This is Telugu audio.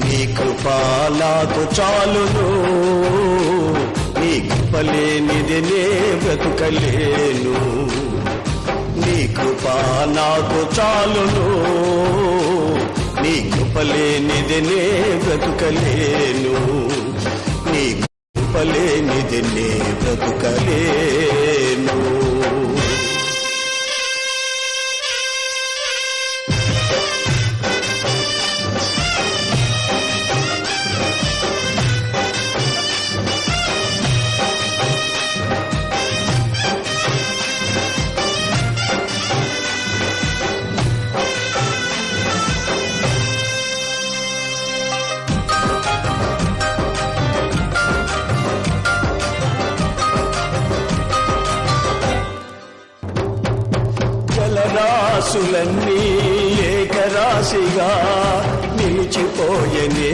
నీ కృపా నాకు చాలును, నీ కృపలేనిది నే బ్రతుకలేను. నీ కృపా నాకు చాలును, నీ కృపలేనిది నే బ్రతుకలేను. నీ కృపలేనిది నే బ్రతుకలేను. జలరాశులన్నీ ఏకరాశిగా నిలిచిపోయనే.